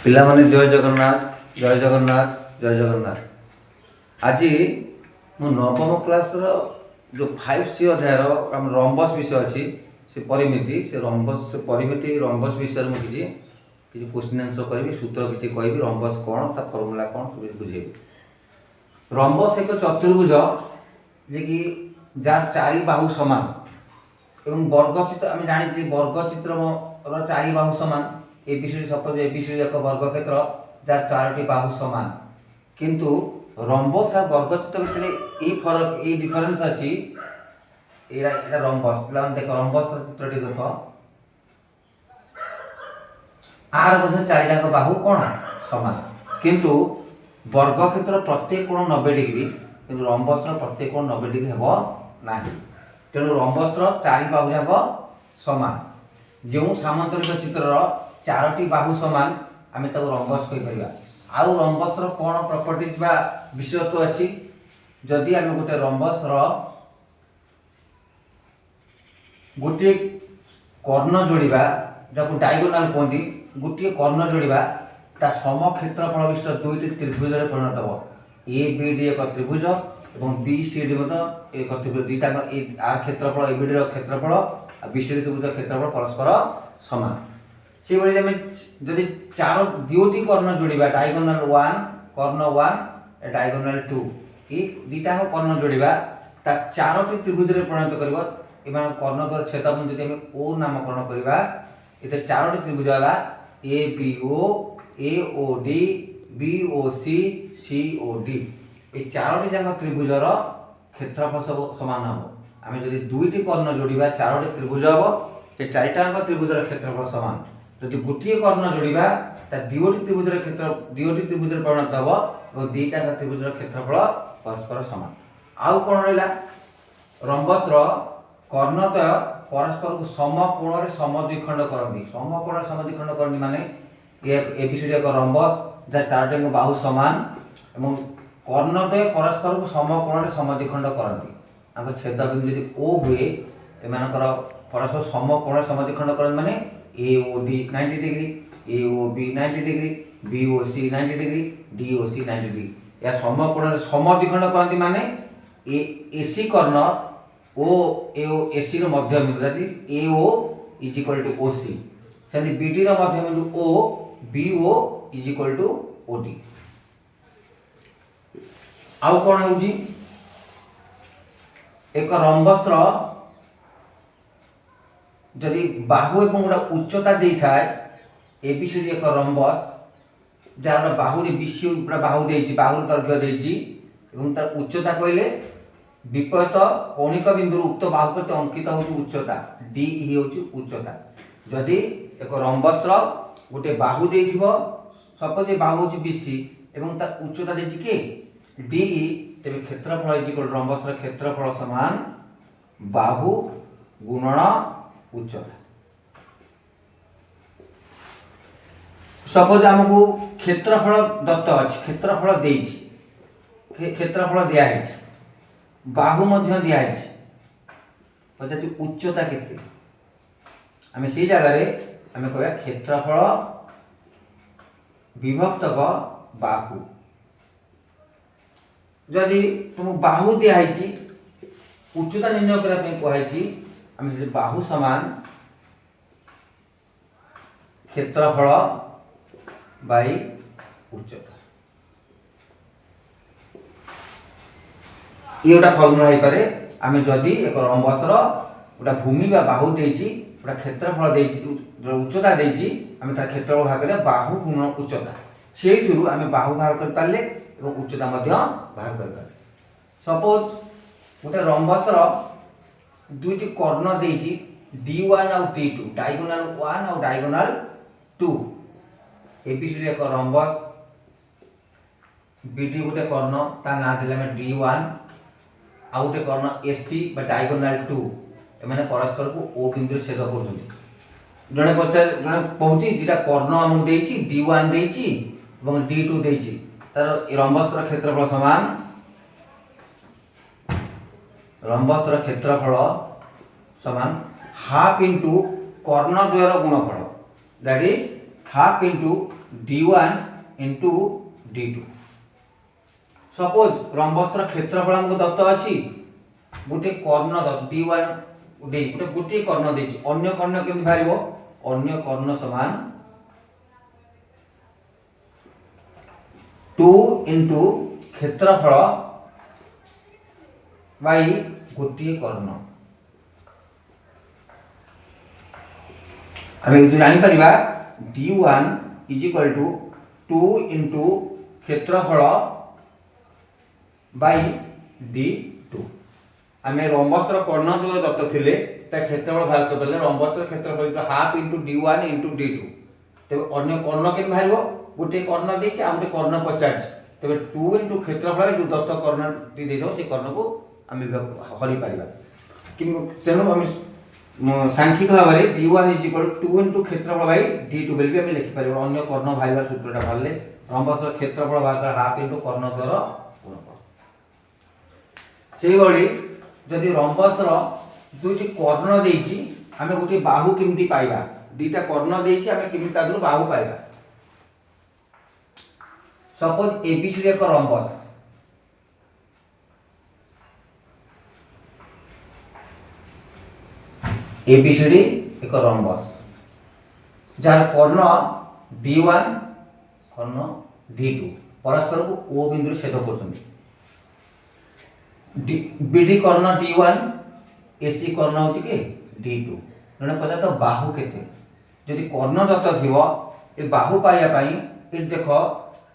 पिला माने जय जगन्नाथ जय जगन्नाथ जय जगन्नाथ। आज मु नवम क्लास जो 5C अध्याय रंबस विषय अच्छी से परिमिति से रंबस से परिमिति रंबस विषय में किसी क्वेश्चन आंसर करी सूत्र किसी कह रंबस कौन ता फर्मूला कौन सब बुझे। रंबस एक चतुर्भुज जे कि जार चारि बाहु समान एवं वर्गचित्र आम जानी वर्गचित्र चारि बाहु समान एबीसीडी सपोज एबीसीडी एक वर्गक्षेत्र जार चारोटी बाहु समान किंतु रंबस आ वर्गचित्र भितर ये फरक ये डिफरेंस अच्छी एटा रंबस पे देख रंबस चित्रटी देख आर मध्य चारिटाक बाहु कौन समान किंतु वर्गक्षेत्र प्रत्येक कोण 90 डिग्री किंतु रंबस प्रत्येक कोण 90 डिग्री हेबो नाही। तेणु रंबस चारि बाहु जाक समान जो सामांतरिक चित्रर चारोटी बाहु समान आम तक रंबस कही आउ रंबस कौन प्रॉपर्टीज बा विषयत्व अच्छी जदि आम गोटे रंबस गोटे कर्ण जोड़ा जहाँ डायगोनाल कहते गोटे कर्ण जोड़ा ता सम क्षेत्रफल विशिष्ट दुईटी त्रिभुज परिणत हम ए बी डी एक त्रिभुज और बी सी डी एक त्रिभुज दुईटा आर क्षेत्रफल ए बी डी क्षेत्रफल और बी सी डी त्रिभुज क्षेत्रफल परस्पर समान से भाई जदि चार दुईटी कर्ण जोड़ा डायगोनाल 1 कर्ण 1 डायगोनाल 2 ये दुईटा कर्ण जोड़ा ता चारोटी त्रिभुज परिणत कर कर्ण द्वारा छेदन जब ओ नामकरण करवा ये चारोटी त्रिभुज है A B O D B O C C O D ये चारोटी जाक त्रिभुजर क्षेत्रफल सब समान हम आम जब दुईटी कर्ण जोड़ा चारोटी त्रिभुज हम ये चारिटाक त्रिभुजर क्षेत्रफल समान जदि गोटे कर्ण जोड़ा दुईटी त्रिभुजर क्षेत्र दुईटी त्रिभुज परिणत हम और दुईटा त्रिभुजर क्षेत्रफल परस्पर समान। आउ कौन रहा रंबस कर्णद्वय परस्पर को समकोण समद्विखंड करती समकोण समद्विखंड करती माने एबीसीडी एक रंबस जहाँ चारोटी बाहु समान और कर्णद्वय परस्पर को समकोण समद्विखंड करती छेद बिंदु यदि ओ हुए एमानकर परस्पर समकोण समद्विखंड करती माने A O D 90 degree A O B 90 degree B O C 90 degree D O C 90 degree या समकोण समद्विखंड करती माने ए सी कर्ण ओ ए ओ ए सी मध्य बिंदु that is A O is equal to O C से बी डी मध्य बिंदु O B O is equal to O D. आउ कौन हो एक रंबस जदि बाहु एवं गोटे उच्चता दे था एबीसीडी एक रंबस जहाँ गोटे बाहु बीसी बाहु देती बाहु दैर्घ्य देती तार उच्चता कहले विपरीत कौणिक बिंदु उक्त बाहु प्रति अंकित हो उच्चता डी हूँ उच्चता जदि एक रंबस गोटे बाहु दे सपोज बाहु हूँ बीसी एवं तार उच्चता देती किए डी तेज क्षेत्रफल रंबस क्षेत्रफल समान बाहु गुणन उच्चता। सपोज आमको क्षेत्रफल दत्त अच्छी क्षेत्रफल दे क्षेत्रफल दिखाई बाहु मध्य दिखाई पचार उच्चता केते आम से जगार आम कह क्षेत्रफल विभक्तक बाहु जदि तुम बाहु दिखाई उच्चता निर्णय करने कहुई आम बाहु समान क्षेत्रफल बाई उच्चता ये गोटा फर्मुला हो पारे आम जदि एक रंबस गोटा भूमि बाहु देगी गोटा क्षेत्रफल उच्चता देगी आम तार क्षेत्रफल भाग करें बाहु गुण उच्चता से आम बाहु बाहर कर पारे और उच्चता बाहर कर पारे। सपोज गोटे रंबस दुईटी कर्ण देगी D1 और D2 डायगोनाल 1 और डायगोनाल 2 एबीसीडी एक रंबस बीटी गोटे कर्ण ता ना देले हम D1 आउ गोटे कर्ण एसी डायगोनाल 2 एमाने परस्पर को ओ बिंदु छेद कर जड़े पचार जड़े कहूँ दुटा कर्ण आमको देती D1 देती D2 देती तार रंबस क्षेत्रफल समान रंबस क्षेत्रफल समान हाफ इंटू कर्णद्वयर गुणफल that is half into d1 into d2। Suppose रंबसर क्षेत्रफल हमको दत्त अछि गोटे कर्ण d1 गोटे कर्ण देछि अन्य कर्ण केमि बाहरिबो अन्य कर्ण समान 2 इंटू क्षेत्रफल बाई गोटे कर्ण। आम ये जानी परिबा d1 is equal to 2 into क्षेत्रफल बाई d2। आम रंबसर कर्ण जो दत्त थिले क्षेत्रफल बाहर कर रंबसर क्षेत्रफल half into d1 into d2। तेज अन्य कर्ण के बाहर गोटे कर्ण देखे आ गोटे कर्ण पचार तेज 2 इंटू क्षेत्रफल जो दत्त कर्ण टी से कर्ण को आम हरि पार तेणु आम सांख्यिक भाव में d1 इज इक्वल 2 इंटू क्षेत्रफल बाई d2 बोली आम लिखिपर अन्य कर्ण बाहर सूत्रटा बाहर रंबसर क्षेत्रफल बाहर हाफ इंटू कर्ण द्वार गुणफल। से भली जदि रंबसर दुईटी कर्ण देछि आमे गोटे बाहु केमती पाइबा दुईटा कर्ण देछि आमे केमती तादु बाहु पाइबा। सपोज एबीसीडी एक रंबस एबीसीडी एक रंबस जार कर्ण d1 कर्ण d2 परस्पर को ओ बिंदु छेद करछन्ति। बीडी कर्ण d1 एसी कर्ण होछि के d2 जने पता तो बाहु केते जदि कर्ण दत्त थिबो ए बाहु पाइया पई ए देखो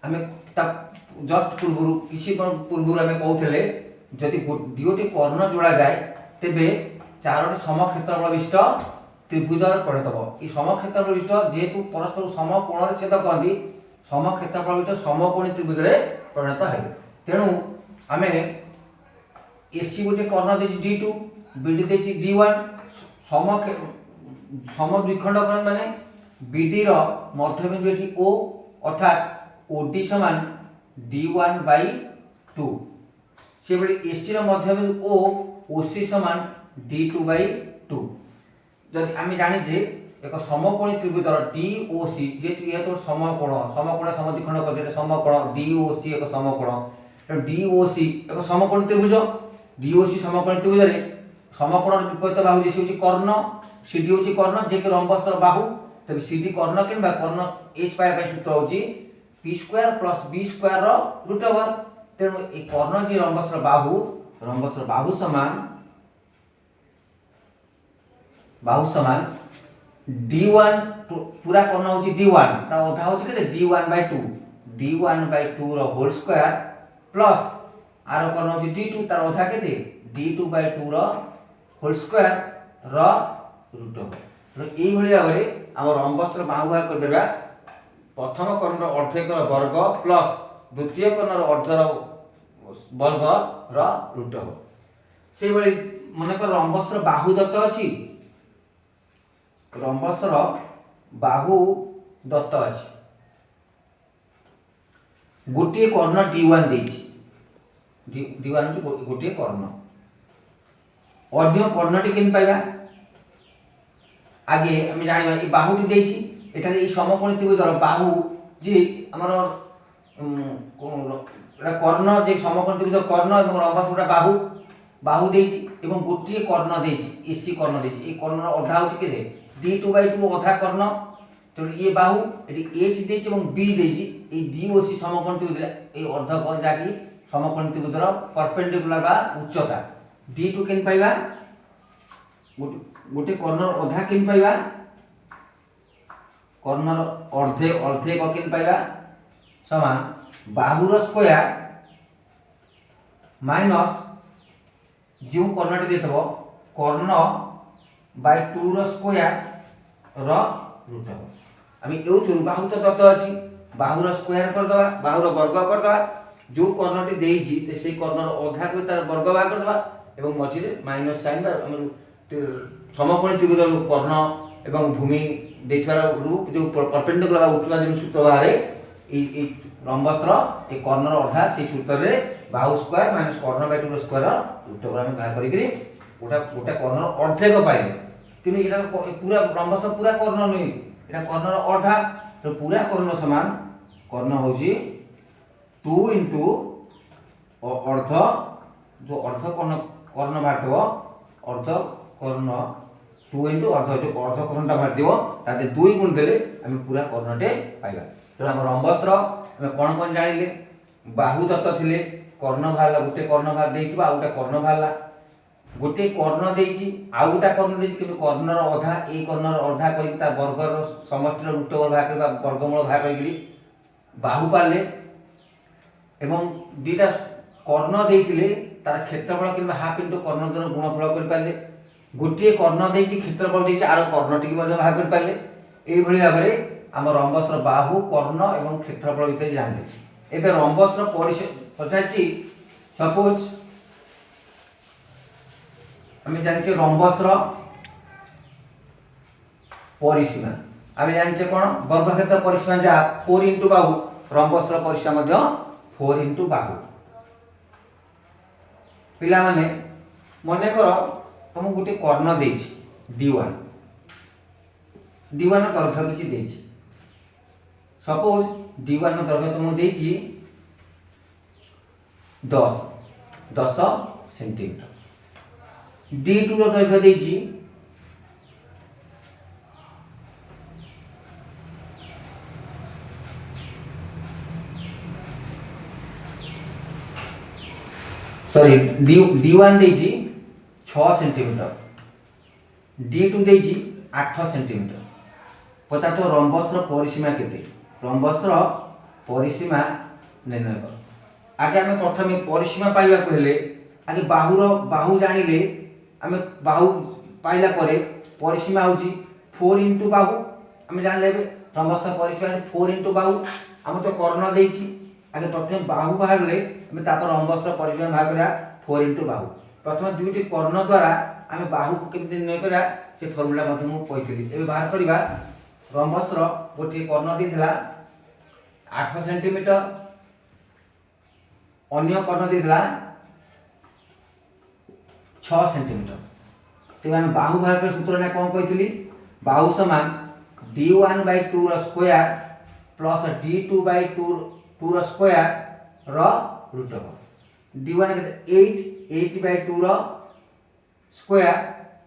आमे जस्ट पूर्व किसी पूर्व आमे कहउथले जदि दुईटी कर्ण जोड़ा जाए तेबे चारोटी समक्षेत्रफल विशिष्ट त्रिभुज परिणत हो। ये समक्षेत्रफल विशिष्ट जेहेतु परस्पर समकोण छेद करती समक्षेत्रफल विशिष्ट समकोणी त्रिभुज परिणत है। तेणु आम एसी गोटे कर्ण देछि d2 बीडी देछि d1 समद्विखंड कर्ण माने बीडी रो मध्यबिंदु एठी ओ अर्थात ओडी समान d1/2 से बड़ी एसी रो मध्यबिंदु ओ ओसी समान d2/2। जदि आम जानी जे एक समकोणी त्रिभुजर DOC जेहेतु ये तो समकोण समद्विखंड कर समकोण DOC एक समकोण DOC एक समकोणी त्रिभुज DOC समकोणी त्रिभुज रे समकोण विपरीत बाहु जे होची कर्ण CD होची कर्ण जे कि रंबसर बाहु तबे CD कर्ण किबा कर्ण h पाया पय सूत्र होची p² + b² रो रूट ओवर। तेणु ए कर्ण जे रंबसर बाहु समान d1 पूरा कर्ण होची d1 ता अधा होची केते d1/2 रो होल स्क्वायर प्लस आर कर्ण होची d2 तार अधा केते d2/2 रो होल स्क्वायर रो रूट ओवर। एई भली भाबरे हम रंबसर बाहु बाहर कर देबा प्रथम कर्ण रो अर्धेक वर्ग प्लस द्वितीय कर्ण रो अर्ध रो वर्ग रो रूट ओवर। से भली माने कर रंबसर बाहु दत्त अछि रंबसर बाहु दत्त अछि गोटे कर्ण d1 देछि d1 गोटे कर्ण अन्य कर्णटी केन पाइबा आगे हम जानिबा ए बाहुटी देछि एटा ए समकोणी त्रिभुजर बाहु जे हमर एटा कर्ण जे समकोणी त्रिभुज कर्ण एवं रंबसर बाहु देछि एवं गोटे कर्ण देछि एसी कर्ण देछि ए कर्णर अधा होछि के d2/2 अधा कर्ण। तो ये बाहु एटी h देछि एवं b देछि ए DOC समकोणी त्रिभुज ए अर्ध कोण जाकी समकोणी त्रिभुजर परपेंडिकुलर बा उच्चता d2 केन पाइबा गोटे कर्णर अधा केन पाइबा कर्णर अर्धे केन पाइबा समान बाहुर स्क्वायर माइनस जो कर्णटी देथबो कर्ण/2 रो स्क्वायर रो रूट ओवर। आमी एउथुर बाहु तो दत्त अछि बाहुर स्क्वायर कर दबा बाहुर वर्ग कर दबा जो कर्णटी देइछि ते सेही कर्णर अधा को तार वर्ग भाग कर दबा एवं मझिरे माइनस साइन बा हमर समकोणी त्रिभुज कर्ण एवं भूमि देखबार रूप जो परपेंडिकुलर बा उच्चता जो सूत्र बारे ए रंबसर ए कर्णर अधा से सूत्र रे बाहु स्क्वायर माइनस कर्ण/2 रो स्क्वायर रूट ओवर हम का करी करी गोटा कर्णर अर्धेक पाइले किनु एटा पूरा रंबसर पूरा कर्ण नै एटा कर्णर अधा तो पूरा कर्ण समान कर्ण होची 2 इंटू अर्ध जो अर्ध कर्ण कर्ण बाहर अर्ध कर्ण 2 इंटू अर्ध जो अर्ध कर्णटा बाहर ताते 2 गुण देले आम पूरा कर्णटे पाइबा। तो आम रंबस कौन कौन जानिले बाहु दत्त थिले कर्ण बाहर गोटे कर्ण बाहर देइछि आ गोटे कर्ण बाहरला गोटे कर्ण देइछि आ गोटा कर्ण देइछि कि कर्णर अधा ए कर्णर अधा करी ता वर्गर समष्टिर रूटवर्ग बाहर करबा वर्गमूल बाहर करी बाहु पाले एवं दुटा कर्ण देइथिले तार क्षेत्रफल किंबा हाफ इंटू कर्ण द्वारा गुणफल कर पाले गोटे कर्ण देइछि क्षेत्रफल देइछि आरो कर्णटी के बाहर कर पाले एई भली भाबरे आम रंबस बाहु कर्ण एवं क्षेत्रफल भितर जानले। एबे रंबस परिचय पचाछि सपोज आम जानछे रंबस परिसीमा आम जानछे कोन वर्गक्षेत्र परिसीमा जा 4 इंटू बाहु रंबस परिसीमा मध्ये 4 इंटू बाहु। पिला माने मने कर तुम गोटे कर्ण देछि D1 D1 दैर्घ्य किछि देछि सपोज D1 दैर्घ्य तुम देछि 10 सेंटीमीटर D2 रो दैर्घ्य देछि सॉरी D1 देछि 6 सेंटीमीटर D2 देछि 8 सेंटीमीटर पता तो रंबस परिसीमा केते रंबस परिसीमा निर्णय कर। आगे आम प्रथम परिसीमा पाइबा को हेले आगे बाहु जानिले आम बाहु पाइला परे परिसीमा होची 4 इंटू बाहु आम जानले रंबस परिसीमा 4 इंटू बाहु आम तो कर्ण देछि आगे प्रथम बाहु बाहरले आम तापर रंबस परिसीमा बाहर करा 4 इंटू बाहु प्रथम दुईटी कर्ण द्वारा आम बाहु को केमि निर्णय करा से फॉर्मूला मध्ये मु कहितली। एबे बाहर करिबा रंबस गोटे कर्ण दिथिला 8 सेंटीमीटर अन्य कर्ण दिथिला 6 सेंटीमीटर। तेबे आम बाहु बाहर कर सूत्र ना कोन कहितली बाहु समान D1/2 रो स्क्वायर प्लस D2/2 रो स्क्वायर रो रूट D1 केते 8/2 रो स्क्वायर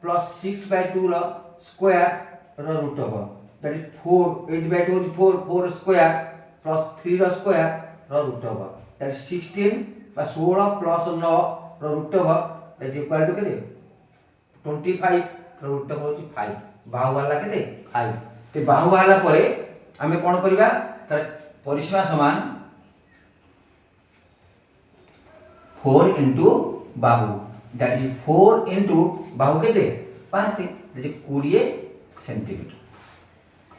प्लस 6/2 रो स्क्वायर रो root that is 4 8/2 is 4 square plus 3 रो स्क्वायर रो रूट दैट इज 16 बा 16 प्लस 9 रो root that is equal to केते 25 रो रूट होची 5 बाहु वाला केते 5 ते बाहु वाला परे हमें कोन करबा तर परिसीमा समान 4 into Bahu that is 4 into बाहु केते 5 दैट इज 20 सेंटीमीटर।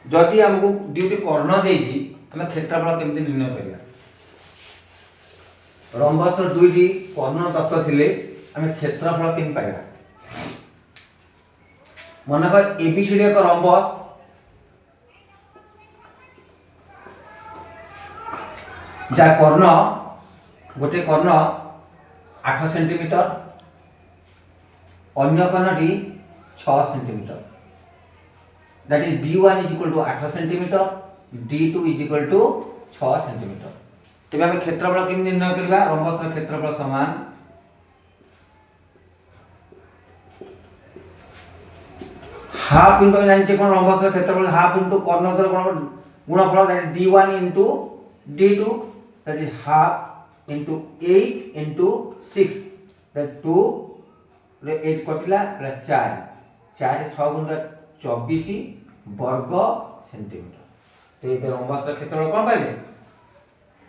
जदि हमको दुईटी कर्ण देछि हम क्षेत्रफल केमति निर्णय करिया रंबस दुईटी कर्ण तत्व थिले हम क्षेत्रफल केमि पाइबा मन कर एबीसीडी एक रंबस जा कर्ण गोटे कर्ण 8 सेंटीमीटर अन्य कर्णटी 6 centimetre that is D1 is equal to 8 centimetre D2 is equal to 6 centimetre. तेबे हम क्षेत्रफल केमि निर्णय करबा रंबस क्षेत्रफल समान हाफ इंटू जानचे कोन रंबस क्षेत्रफल हाफ इंटू कर्ण द्वारा कोन गुणफल that is D1 into D2 that is half into 8 into 6 that 2 रे 8 कटिला 4 4 6 गुण 24 वर्ग सेंटीमीटर। तो ये रंबस क्षेत्रफल कोन पाइले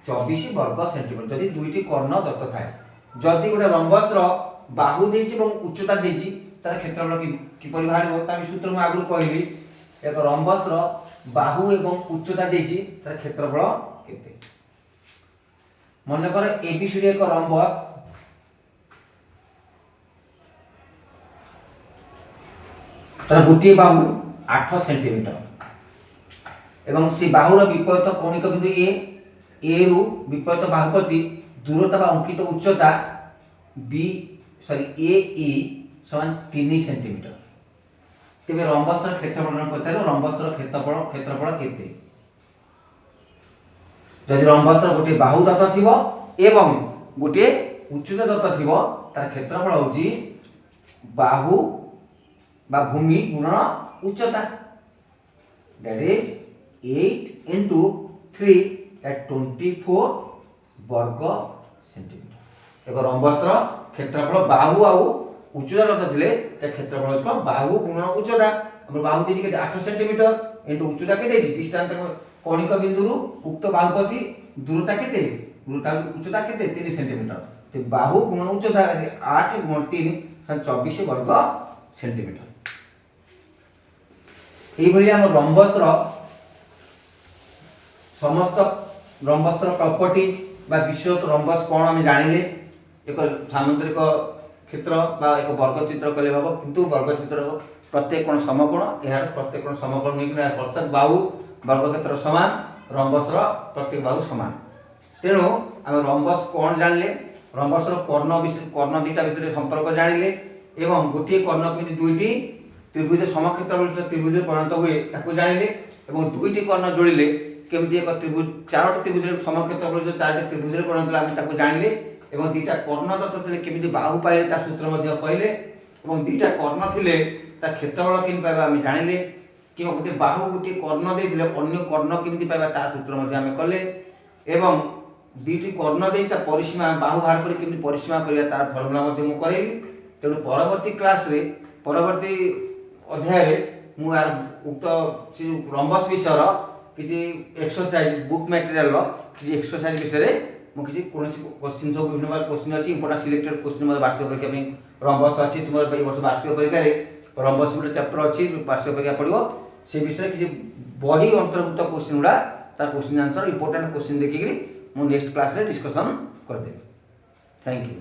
24 वर्ग सेंटीमीटर जदि दुईटी कर्ण दत्त थाए जदि गोटे रंबस बाहु देछि एवं उच्चता देछि तार क्षेत्रफल किपरि बाहर तार सूत्र मैं आगु कहली एक रंबस बाहु एवं उच्चता देछि तार क्षेत्रफल केते मन कर एबीसीडी एक रंबस तार गोटे बाहु 8 सेंटीमीटर एवं से बाहुर विपरीत कौणिक बिंदु ए रु विपरीत बाहु प्रति दूरता बा अंकित उच्चता ए ई समान 3 सेंटीमीटर। तेबे रंबस क्षेत्रफल पचार रंबस क्षेत्रफल केते जदि रंबस गोटे बाहु दत्त थिबो एवं गोटे उच्चता दत्त थिबो तार क्षेत्रफल होची बाहु बा भूमि गुणन उच्चता, दैट इज 8 into 3 at 24 वर्ग सेंटीमीटर। एक रंबस क्षेत्रफल बाहु आउ उच्चता दत्त थिले त क्षेत्रफल होची बाहु गुणन उच्चता। हम बाहु देछि के 8 सेंटीमीटर इनटू उच्चता के देछि डिस्टेंस कोणिक बिंदु उक्त बाहुपति दूरता केते दूरता उच्चता केते 3 सेंटीमीटर। तो बाहु गुणन उच्चता 8 गुणन 3 24 वर्ग सेंटीमीटर। এই ভଳି हम रंबस समस्त रंबस प्रॉपर्टीज बा विषय रंबस कौन आम जानिले एक सामुद्रिक क्षेत्र बा एक वर्गचित्र कले भाव किंतु वर्गचित्र प्रत्येक कोण समकोण यार प्रत्येक कोण समकोण नहीं प्रत्येक बाहु वर्गक्षेत्र समान रंबस प्रत्येक बाहु समान। तेणु आम रंबस कौन जानिले रंबस कर्ण दुईटा भितर संपर्क जानिले एवं गोटे कर्ण केମିତି दुईटी त्रिभुज समक्षेत्र त्रिभुज परिणत हुए ताकू जानिले एवं दुईटी कर्ण जोड़िले केମିତି एक त्रिभुज चारोटी त्रिभुज समक्षेत्र चारोटी त्रिभुज परिणत आम ताकू जानिले एवं दुईटा कर्ण दत्त थे केମିତି बाहु पाइले ता सूत्र मध्य कहले एवं दुईटा कर्ण थिले ता क्षेत्रफल केମିତି पाइबा आम जानिले कि गोटे बाहु गोटे कर्ण देथिले अन्य कर्ण केମିତି पाइबा ता सूत्र मध्य आम कले एवं दुईटी कर्ण दे ता परिसीमा बाहु बाहर कर केମିତି परिसीमा करिया तार फर्मुला मध्य मु करेली। तेणु परवर्ती क्लास रे परवर्ती अध्याय रे मु यार उक्त रंबस विषय किसी एक्सरसाइज बुक मटेरियल किसी एक्सरसाइज विषय मु किसी कौन क्वेश्चन सब विभिन्न प्रकार क्वेश्चन अच्छी इंपोर्टेंट सिलेक्टेड क्वेश्चन मतलब वार्षिक परीक्षा रंबस अच्छी तुम वर्ष वार्षिक परीक्षा रंबस गोटे चैप्टर अच्छी वार्षिक परीक्षा पड़ो से विषय किसी बही अंतर्भुक्त क्वेश्चन गुड़ा तार क्वेश्चन आंसर इंपोर्टेंट क्वेश्चन देखिक मु नेक्स्ट क्लास रे डिस्कशन करदेवी। Thank you.